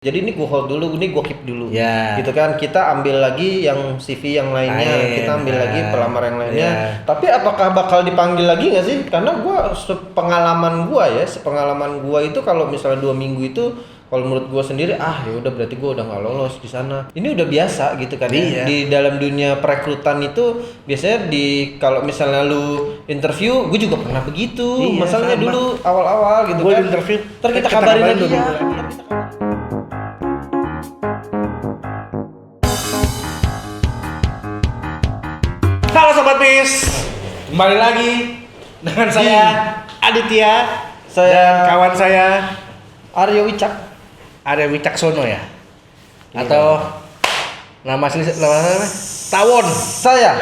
Jadi ini gue hold dulu, ini gue keep dulu, Ya. gitu kan. Kita ambil lagi yang CV yang lainnya, kita ambil lagi pelamar yang lainnya. Tapi apakah bakal dipanggil lagi nggak sih? Karena gue sepengalaman gue itu kalau misalnya 2 minggu itu, kalau menurut gue sendiri, ya udah berarti gue udah nggak lolos di sana. Ini udah biasa gitu kan ya. Di dalam dunia perekrutan itu biasanya kalau misalnya lu interview, gue juga pernah begitu. Masalahnya sama. Dulu awal-awal gitu Gua kan. interview, Ntar kita kabarin lagi ya. Halo Sobat Bis, kembali lagi dengan saya Aditya dan kawan saya Aryo Wicak. Aryo Wicaksono ya, atau nama asli nama Tawon. Saya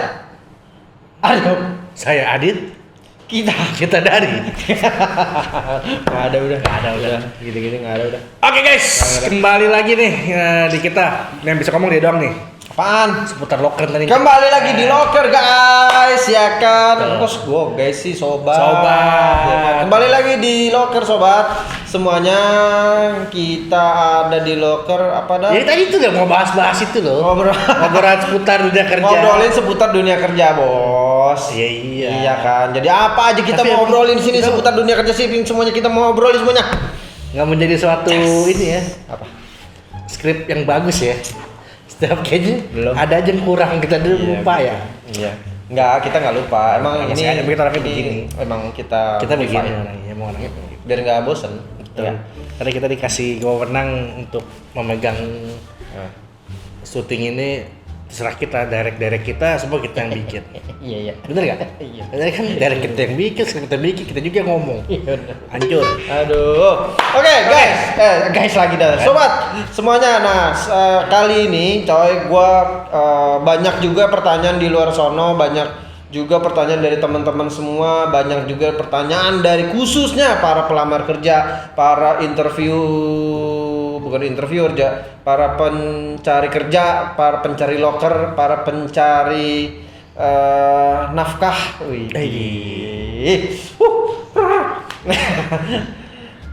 Aryo. Saya Adit. Kita dari. Nggak ada udah. Gitu-gitu nggak ada udah. Oke guys, kembali lagi nih di kita. Yang bisa ngomong dia doang nih. Apaan? Seputar loker tadi. Kembali lagi di loker guys, ya kan? Terus gua guys sih sobat. Ya kan? Kembali lagi di loker sobat. Semuanya kita ada di loker apa dah? Jadi tadi itu udah mau bahas itu loh. Ngobrol seputar dunia kerja. Ngobrolin seputar dunia kerja, Bos. Iya. Iya kan. Jadi apa aja kita mau ngobrolin sini seputar dunia kerja sih, semuanya kita mau ngobrolin semuanya. Nggak menjadi suatu ini ya. Apa? Skrip yang bagus ya. Setiap kayaknya belum ada aja yang kurang, kita dulu lupa ya. Iya. Enggak, kita nggak lupa. Emang ini kita orangnya begini. Emang kita begini orangnya, emang orangnya begini. Biar nggak bosen. Betul. Ya. Karena kita dikasih wewenang untuk memegang syuting ini, terserah kita, direct kita, semua kita yang bikin. Iya. Bener nggak? Iya. Bener kan, direct kita yang bikin, kita juga yang ngomong. Hancur. Aduh. Oke, guys. Guys lagi dah. Sobat, semuanya. Nah, kali ini coy, gua banyak juga pertanyaan di luar sono, banyak juga pertanyaan dari teman-teman semua, banyak juga pertanyaan dari khususnya para pelamar kerja, para para pencari kerja, para pencari loker, para pencari nafkah.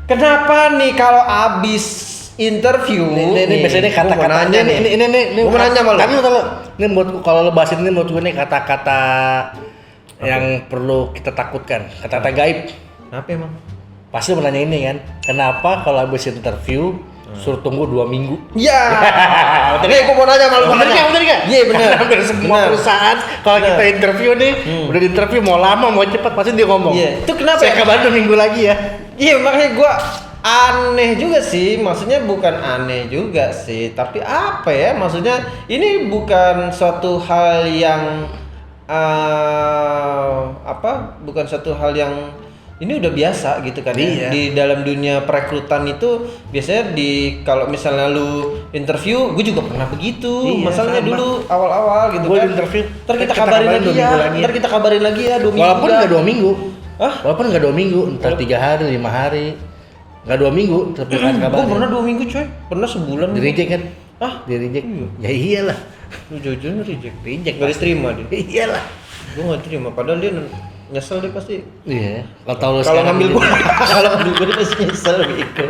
Kenapa nih kalau abis interview? Ini biasanya kata-kata ini mau nanya malu. Kan ini buat kalau lo bahas ini menurut gue nih kata-kata yang perlu kita takutkan, kata-kata gaib. Apa emang? Pasti lo menanya ini kan, kenapa kalau habis interview suruh tunggu 2 minggu? Iya. Oke, gue mau nanya malu. Bener nggak? Iya bener. Hampir semua perusahaan kalau kita interview nih, udah di interview mau lama mau cepat pasti dia ngomong. Iya. Itu kenapa? Saya kabarin 2 minggu lagi ya. Iya, makanya gue aneh juga sih, maksudnya bukan aneh juga sih, tapi apa ya, maksudnya ini bukan suatu hal yang bukan suatu hal yang ini udah biasa gitu kan. Iya. Di dalam dunia perekrutan itu biasanya kalau misalnya lu interview, gue juga pernah begitu. Masalahnya sama. Dulu awal-awal gitu gua kan. Interview, ntar kita kabarin lagi ya 2 minggu. Walaupun nggak 2 minggu. Hah? Walaupun nggak 2 minggu, entar 3 hari, 5 hari. Nggak 2 minggu, tapi kan kabar. Gue pernah 2 minggu coy, pernah sebulan. Di reject kan? Di reject. Ya iyalah. Lu jujur reject. Gak diterima dia. Iyalah. Gue nggak terima, padahal dia nyesel dia pasti. Iya. Kalau ngambil gue, dia pasti nyesel gitu.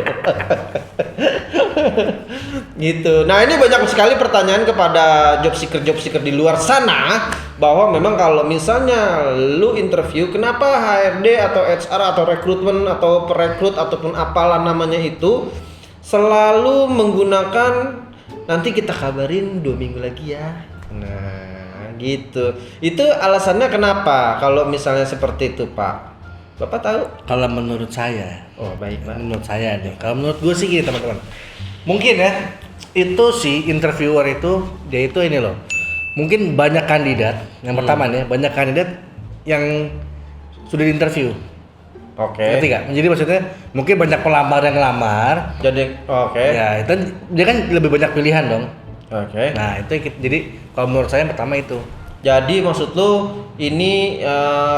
Gitu. Nah ini banyak sekali pertanyaan kepada job seeker di luar sana, bahwa memang kalau misalnya lu interview, kenapa HRD atau HR atau rekrutmen atau perekrut ataupun apalah namanya itu selalu menggunakan nanti kita kabarin 2 minggu lagi ya. Nah gitu. Itu alasannya kenapa kalau misalnya seperti itu, Pak? Bapak tahu? Kalau menurut saya, baik Pak. Menurut saya nih, kalau menurut gue sih gini teman-teman. Mungkin ya, itu si interviewer itu dia itu ini loh. Mungkin banyak kandidat. Yang pertama nih, banyak kandidat yang sudah diinterview. Oke. Ngerti gak? Jadi maksudnya mungkin banyak pelamar yang ngelamar. Jadi Ya, itu dia kan lebih banyak pilihan dong. Oke. Nah, itu jadi kalau menurut saya yang pertama itu. Jadi maksud lu ini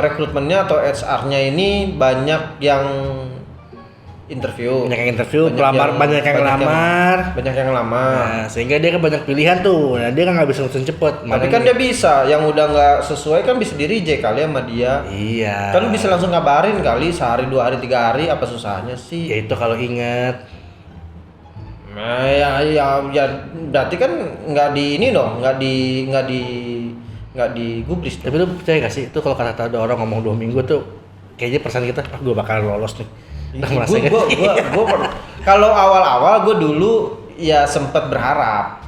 rekrutmennya atau HR-nya ini banyak yang interview. Pelamar banyak yang ngelamar. Banyak yang ngelamar. Nah, sehingga dia kan banyak pilihan tuh. Nah, dia kan nggak bisa langsung cepet. Tapi kan dia bisa, yang udah nggak sesuai kan bisa di reject kali sama dia. Iya. Kan lu bisa langsung ngabarin kali, sehari, 2 hari, 3 hari, apa susahnya sih? Ya itu kalau inget. Nah, ya berarti kan nggak di ini dong, nggak digubris dong. Tapi lu percaya gak sih itu kalau kata ada orang ngomong 2 minggu tuh kayaknya perasaan kita, gue bakal lolos nih. Udah merasa gitu. Kalau awal-awal gue dulu ya sempat berharap.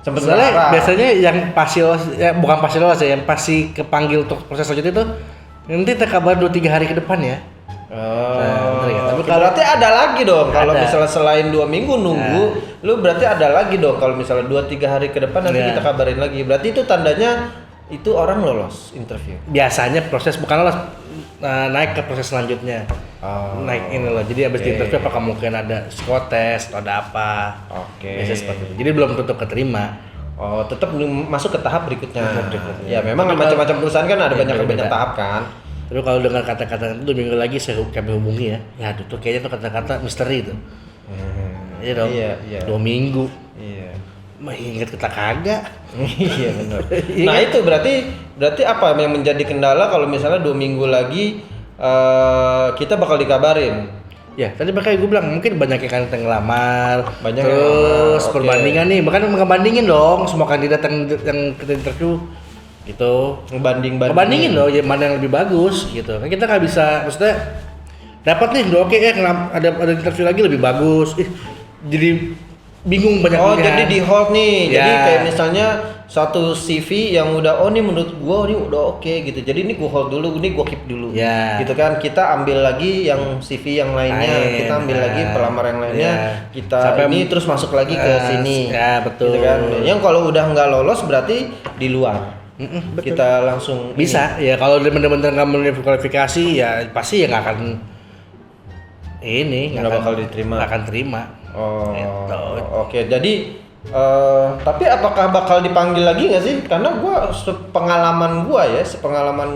Soalnya biasanya yang pasti lolos, ya bukan pasti lolos ya, yang pasti kepanggil untuk proses selanjutnya itu nanti terkabar 2-3 hari ke depan ya. Tapi berarti ada lagi dong kalau misalnya selain 2 minggu nunggu, lu berarti ada lagi dong kalau misalnya 2-3 hari ke depan nanti kita kabarin lagi. Berarti itu tandanya itu orang lolos interview. Biasanya proses bukan lolos, naik ke proses selanjutnya. Naik ini loh. Jadi abis di interview apakah mungkin ada psikotes atau ada apa? Biasanya seperti itu. Jadi belum tentu keterima. Oh, tetap belum masuk ke tahap berikutnya. Ya memang macam-macam perusahaan kan ada banyak tahap kan. Terus kalau dengar kata-kata itu 2 minggu lagi kami hubungi ya. Ya itu kayaknya tuh kata-kata misteri itu. Iya dong. Iya. 2 minggu. Iya. Mah inget kita kagak. Iya benar. Nah itu berarti apa yang menjadi kendala kalau misalnya 2 minggu lagi kita bakal dikabarin? Ya tadi makanya gue bilang mungkin banyak yang kandidat ngelamar, banyak terus perbandingan nih, bahkan ngebandingin dong semua kandidat yang kita interview gitu. Ngebandingin loh, ya mana yang lebih bagus gitu. Kan kita nggak bisa, maksudnya dapat nih udah oke ya, ada interview lagi lebih bagus. Jadi bingung banyak pilihan. Jadi di hold nih. Ya. Jadi kayak misalnya satu CV yang udah nih menurut gua ini udah oke gitu. Jadi ini gua hold dulu, ini gua keep dulu. Ya. Gitu kan. Kita ambil lagi yang CV yang lainnya, kita ambil lagi pelamar yang lainnya. Kita sampai ini terus masuk lagi ke sini. Ya, betul. Gitu kan. Yang kalau udah nggak lolos berarti di luar. Kita langsung bisa ini. Ya kalau bener-bener nggak memenuhi kualifikasi ya pasti ya nggak akan ini nggak bakal diterima. Nggak akan terima. Gitu. Oke. Jadi tapi apakah bakal dipanggil lagi nggak sih? Karena sepengalaman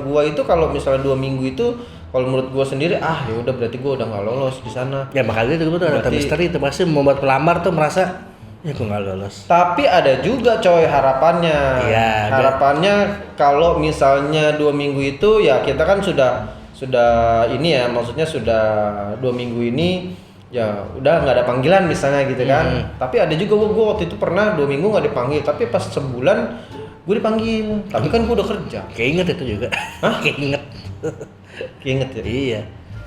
gua itu kalau misalnya 2 minggu itu kalau menurut gua sendiri ya udah berarti gua udah nggak lolos di sana. Ya makanya itu betul ada misteri itu pasti membuat pelamar tuh merasa ya gua nggak lolos. Tapi ada juga coy harapannya. Iya. Harapannya kalau misalnya 2 minggu itu ya kita kan sudah ini ya, maksudnya sudah 2 minggu ini ya udah nggak ada panggilan misalnya gitu kan. Tapi ada juga gue waktu itu pernah 2 minggu nggak dipanggil, tapi pas sebulan gue dipanggil. Tapi kan gue udah kerja. Keinget itu juga. Hah? Keinget ya. Iya.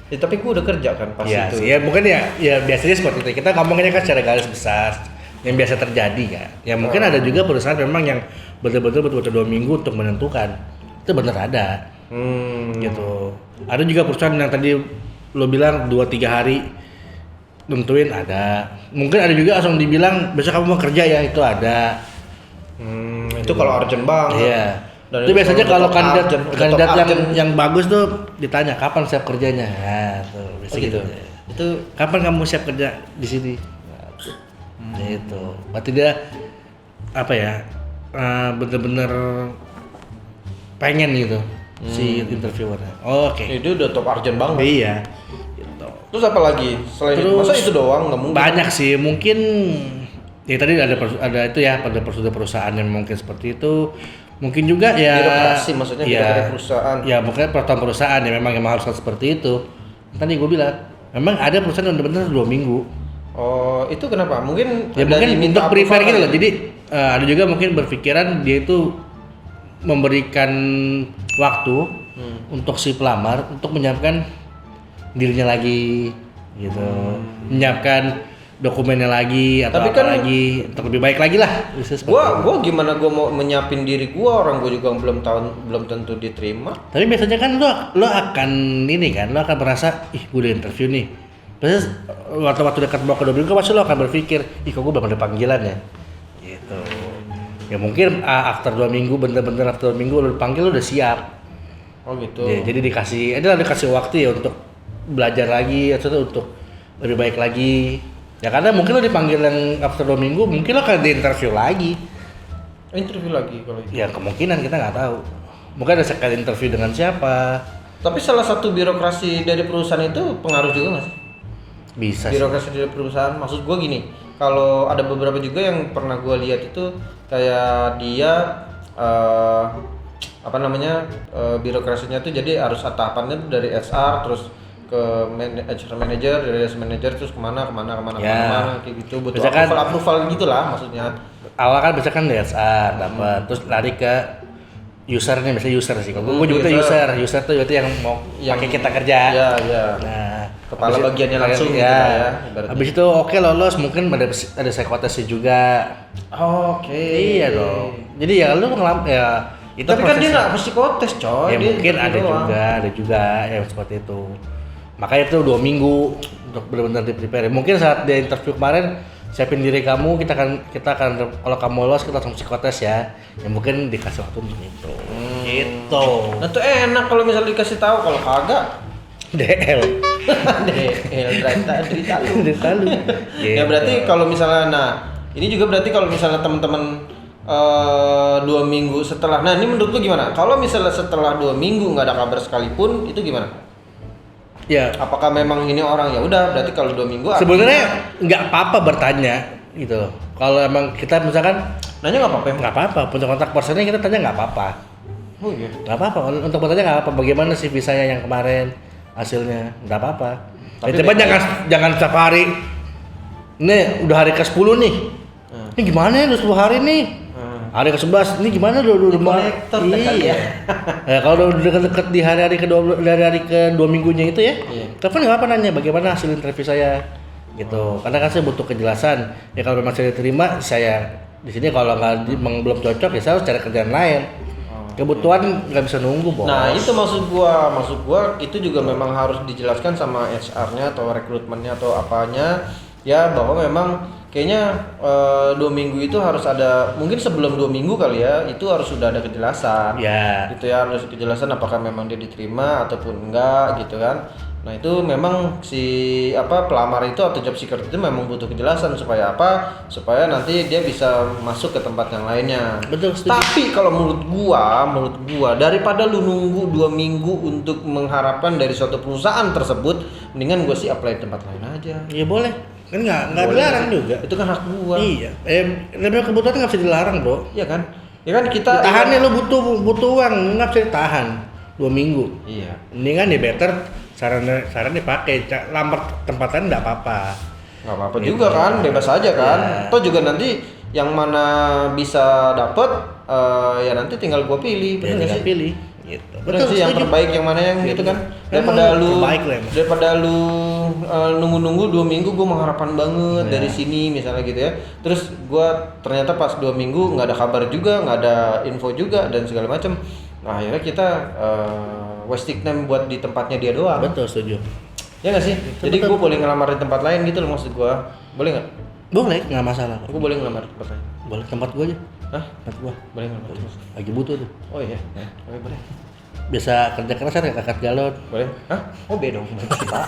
Ya, tapi gue udah kerja kan pas ya, itu. Ya mungkin ya biasanya seperti itu. Kita ngomongnya kan secara garis besar yang biasa terjadi kan. Ya mungkin ada juga perusahaan memang yang betul-betul 2 minggu untuk menentukan. Itu benar ada. Gitu. Ada juga perusahaan yang tadi lo bilang 2-3 hari nentuin ada. Mungkin ada juga langsung dibilang besok kamu mau kerja ya, itu ada. Itu kalau urgent banget. Iya. Dan itu biasanya kalau kandidat yang bagus tuh ditanya kapan siap kerjanya. Nah, tuh biasa gitu. Itu kapan kamu siap kerja di sini? Gitu. Berarti dia apa ya? Bener-bener pengen gitu si interviewernya. Oke. Itu udah top urgent banget. Iya. Terus apa lagi? Selain itu, masa itu doang nggak mungkin? Banyak sih, mungkin ya tadi ada itu ya pada perusahaan yang mungkin seperti itu. Mungkin juga ya birokrasi, maksudnya birokrasi perusahaan. Ya mungkin peraturan perusahaan yang memang harus seperti itu. Tadi gue bilang, memang ada perusahaan yang benar-benar 2 minggu. Oh, itu kenapa? Mungkin ya mungkin untuk prepare gitu loh. Jadi ada juga mungkin berpikiran dia itu memberikan waktu untuk si pelamar untuk menyiapkan dirinya lagi gitu, menyiapkan dokumennya lagi atau tapi apa kan, lagi untuk lebih baik lagi lah. Gua gimana gua mau menyiapin diri gua, orang gua juga belum tentu diterima. Tapi biasanya kan lo akan ini kan, lo akan merasa gua udah interview nih. Terus waktu dekat mau ke 2 minggu pasti lo akan berpikir, kok gua bakal ada panggilan ya. Gitu. Ya mungkin after 2 minggu bener-bener after 2 minggu lo dipanggil lo udah siap. Oh gitu. Ya, jadi dikasih waktu ya untuk belajar lagi atau untuk lebih baik lagi ya, karena mungkin lo dipanggil yang after 2 minggu mungkin lo akan di-interview lagi kalau itu. Ya kemungkinan kita nggak tahu, mungkin ada sekali interview dengan siapa. Tapi salah satu birokrasi dari perusahaan itu pengaruh juga nggak sih? Bisa birokrasi dari perusahaan, maksud gue gini, kalau ada beberapa juga yang pernah gue lihat itu kayak dia birokrasinya tuh jadi harus tahapannya dari HR, terus ke HR manager, dari HR manager terus kemana kayak gitu, butuh Misalkan- approval gitulah maksudnya. Awal kan biasanya kan DSR dapat, terus lari ke user nih, misalnya user sih. Kalau gue nyebutnya user tuh berarti yang mau pakai kita kerja. Iya. Nah, Kepala bagiannya langsung gitu ya. ya, ibaratnya. Habis itu oke lolos, mungkin ada psikotesnya juga. Oke. Iya dong. Jadi ya lu ya itu Tapi kan dia prosesnya. nggak psikotes coy. Ya Dia mungkin interview doang. ada juga yang seperti itu. Makanya itu 2 minggu untuk benar-benar di prepare. Mungkin saat dia interview kemarin siapin diri kamu, kita akan kalau kamu lolos kita langsung psikotes ya. Ya mungkin dikasih waktu untuk itu. Gitu. Nah tuh enak kalau misalnya dikasih tahu, kalau kagak DL. derita lu. Derita lu. Ya berarti kalau misalnya, nah ini juga berarti kalau misalnya teman-teman 2 minggu setelah, nah ini menurut lu gimana? Kalau misalnya setelah 2 minggu nggak ada kabar sekalipun, itu gimana? Ya, Apakah memang ini orang ya udah berarti kalau 2 minggu sebenarnya nggak apa-apa bertanya gitu loh. Kalau emang kita misalkan nanya nggak apa-apa emang? nggak apa-apa, punya kontak personnya kita tanya nggak apa-apa. Oh iya. Nggak apa-apa, untuk bertanya nggak apa-apa. Bagaimana sih visanya yang kemarin hasilnya, nggak apa-apa. Tapi Coba jangan setiap hari. Nih udah hari ke-10 nih. Ini gimana ya udah 10 hari nih? Hari ke-11 ini gimana udah kolektor kali ya. Ya kalau udah deket-deket di hari-hari ke-2 minggunya itu ya. Iya. Telepon nggak apa nanya bagaimana hasil interview saya gitu. Karena kan saya butuh kejelasan. Ya kalau memang saya diterima, saya di sini kalau memang belum cocok ya saya harus cari kerjaan lain. Kebutuhan nggak bisa nunggu, Bos. Nah itu maksud gua itu juga memang harus dijelaskan sama HR-nya atau rekrutmennya atau apanya ya, bahwa memang kayaknya 2 minggu itu harus ada, mungkin sebelum 2 minggu kali ya, itu harus sudah ada kejelasan. Ya. Gitu ya, harus kejelasan apakah memang dia diterima ataupun enggak gitu kan. Nah itu memang si pelamar itu atau job seeker itu memang butuh kejelasan supaya supaya nanti dia bisa masuk ke tempat yang lainnya. Betul, setuju. Tapi kalau menurut gua daripada lu nunggu 2 minggu untuk mengharapkan dari suatu perusahaan tersebut, mendingan gua sih apply di tempat lain aja. Ya boleh. Kan nggak Boleh dilarang sih. juga. Itu kan hak gua. Iya. Namanya kebutuhan nggak bisa dilarang, Bro. Iya kan? Ya kan kita Tahannya lu butuh uang, nggak bisa ditahan 2 minggu. Iya. Mendingan ya better saran dipakai, lamar tempat lain nggak apa-apa. Nggak apa-apa Gitu. juga kan, bebas aja kan. Ya. Toh juga nanti yang mana bisa dapet ya nanti tinggal gua pilih, Ya, bener nggak tinggal sih? pilih. Gitu. Bener sih, yang setuju. terbaik yang mana yang gitu kan. Emang terbaik lah emang. Daripada lu nunggu 2 minggu gua mengharapkan banget Ya. dari sini misalnya gitu ya. Terus gua ternyata pas 2 minggu nggak ada kabar juga, nggak ada info juga dan segala macam. Nah, akhirnya kita wasting time buat di tempatnya dia doang. Betul, setuju. Ya nggak sih? Jadi gua boleh ngelamar di tempat lain gitu loh maksud gua. Boleh nggak? Boleh, nggak masalah. Aku boleh ngelamar di tempat lain. Boleh tempat gua aja. Hah? Tempat gua. Boleh ngelamar di tempat lain? Lagi butuh tuh. Oh iya. Oke, boleh. Biasa kerja keras kan kakak galon. Boleh? Hah? Oh beda dong. Pak.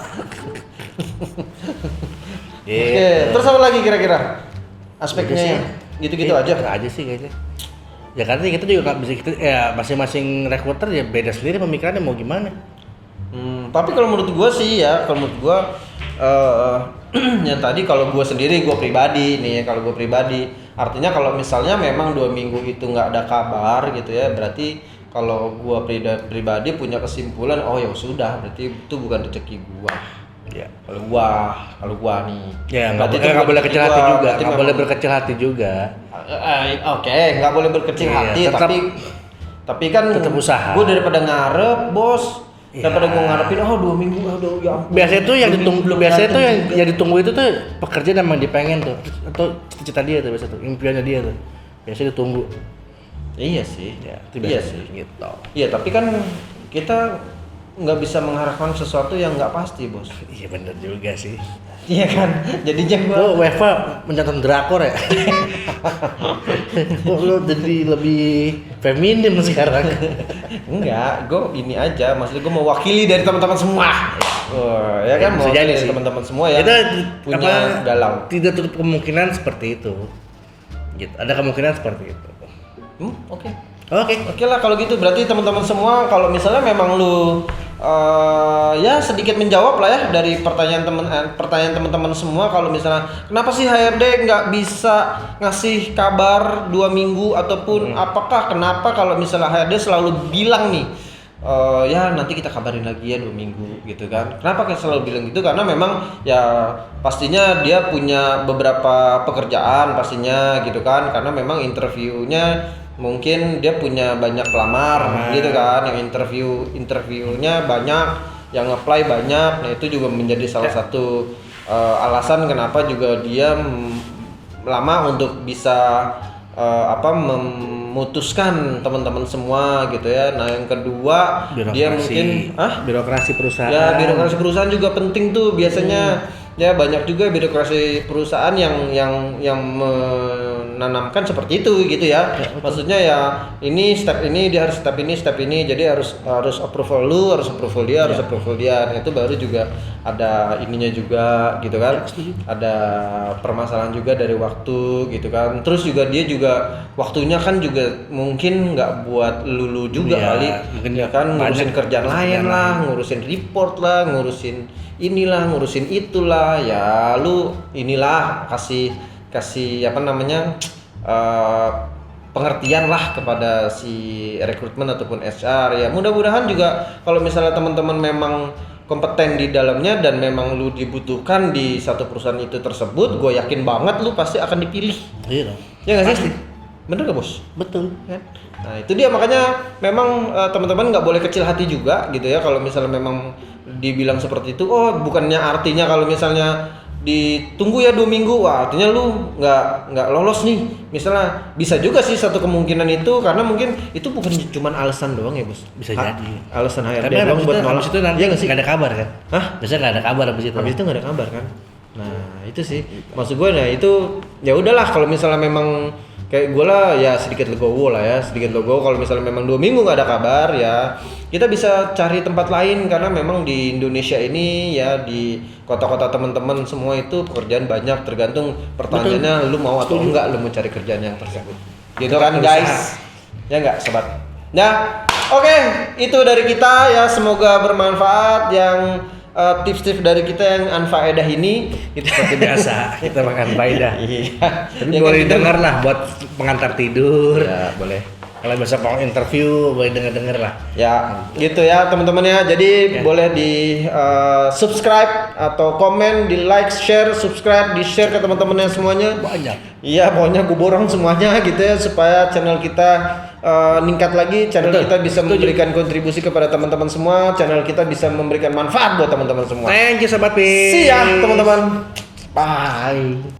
Iya. Oke, terus apa lagi kira-kira? Udah Aspeknya sih. gitu-gitu Iya, aja. gitu aja sih kayaknya. Ya karena kita juga nggak bisa ya masing-masing recruiter ya beda sendiri pemikirannya mau gimana. Tapi kalau menurut gua sih ya, kalau menurut gua yang tadi kalau gua sendiri, gua pribadi nih ya, kalau gua pribadi, artinya kalau misalnya memang 2 minggu itu nggak ada kabar gitu ya, berarti kalau gua pribadi punya kesimpulan, oh ya sudah, berarti itu bukan rezeki gua. Ya. Kalau gua nih. Ya Berarti itu nggak bukan boleh rezeki kecil hati gua, juga, berarti nggak memang- boleh berkecil hati juga. Oke, nggak boleh berkecil Iya, hati, tetap- tapi kan tetap usaha. Gue daripada ngarep, bos, Iya. daripada gue ngarepin, 2 minggu, aduh ya ampun. Biasanya tuh yang 2 minggu ditunggu, belum biasanya dateng tuh yang, juga. yang ditunggu itu tuh pekerjaan yang emang dipengen tuh, atau cita-cita dia tuh biasa tuh, impiannya dia tuh, biasanya ditunggu. Iya sih, Ya, itu iya biasa sih. gitu. Iya, tapi kan kita nggak bisa mengharapkan sesuatu yang nggak pasti, bos. Iya bener juga sih. Iya kan, jadinya gue Lo UEFA mencatat drakor ya? Kok lo jadi lebih feminim sekarang? enggak, gue ini aja, maksudnya gue mewakili dari teman-teman semua. Oh, ya kan, Bisa mewakili jadi dari sih. teman-teman semua ya. Kita punya galau. Tidak tutup kemungkinan seperti itu. Gitu. Ada kemungkinan seperti itu. Oke. Oke. Oke lah kalau gitu, berarti teman-teman semua kalau misalnya memang lu ya sedikit menjawab lah ya dari pertanyaan teman-teman semua, kalau misalnya kenapa sih HRD nggak bisa ngasih kabar 2 minggu ataupun apakah kenapa kalau misalnya HRD selalu bilang nih ya nanti kita kabarin lagi ya 2 minggu gitu kan. Kenapa kayak selalu bilang gitu? Karena memang ya pastinya dia punya beberapa pekerjaan pastinya gitu kan. Karena memang interviewnya mungkin dia punya banyak pelamar gitu kan. Yang interviewnya banyak, yang apply banyak. Nah itu juga menjadi salah satu alasan kenapa juga dia lama untuk bisa memutuskan teman-teman semua gitu ya. Nah yang kedua dia mungkin birokrasi perusahaan. Ya birokrasi perusahaan juga penting tuh biasanya. Ya banyak juga birokrasi perusahaan yang menanamkan seperti itu gitu ya. Maksudnya ya ini step ini dia harus step ini jadi harus approval lu, harus approval dia, harus approval dia. Nah, itu baru juga ada ininya juga gitu kan. Ada permasalahan juga dari waktu gitu kan. Terus juga dia juga waktunya kan juga mungkin nggak buat lulu juga kali. Ya kan ngurusin kerjaan lain lah, ngurusin report lah, ngurusin inilah, ngurusin itulah, ya lu inilah kasih pengertian lah kepada si rekrutmen ataupun HR. Ya mudah-mudahan juga kalau misalnya teman-teman memang kompeten di dalamnya dan memang lu dibutuhkan di satu perusahaan itu tersebut, gue yakin banget lu pasti akan dipilih. Iya dong. Ya nggak sih? Bener gak bos? Betul. Nah itu dia, makanya memang teman-teman nggak boleh kecil hati juga gitu ya kalau misalnya memang dibilang seperti itu. Oh bukannya artinya kalau misalnya ditunggu ya 2 minggu, wah artinya lu nggak lolos nih. Misalnya bisa juga sih satu kemungkinan itu, karena mungkin itu bukan cuma alasan doang ya bos. Bisa jadi. Alasan HRD Karena doang buat nolak. itu nanti nggak ada kabar kan? Hah? Biasanya nggak ada kabar habis itu. Habis itu nggak ada kabar kan? Nah itu sih maksud gue. Nah itu ya udahlah kalau misalnya memang kayak gue lah ya sedikit legowo kalau misalnya memang 2 minggu nggak ada kabar ya kita bisa cari tempat lain, karena memang di Indonesia ini ya di kota-kota teman-teman semua itu pekerjaan banyak, tergantung pertanyaannya. Betul. Lu mau atau enggak lu mau cari kerjaan yang tersebut gitu kan guys, ya enggak sobat. Nah oke, itu dari kita ya, semoga bermanfaat yang tips-tips dari kita yang anfaedah ini. Itu seperti biasa kita makan faedah. Iya. Tapi boleh dengar lah buat pengantar tidur. Ya boleh. Kalau besok mau interview boleh denger lah. Ya gitu ya teman-teman ya. Jadi boleh di subscribe atau komen, di like, share, subscribe, di share ke teman-temannya semuanya. Banyak. Iya pokoknya gue borong semuanya gitu ya, supaya channel kita meningkat lagi, channel kita bisa memberikan kontribusi kepada teman-teman semua, channel kita bisa memberikan manfaat buat teman-teman semua. Thank you sobat Pi. See ya teman-teman. Bye.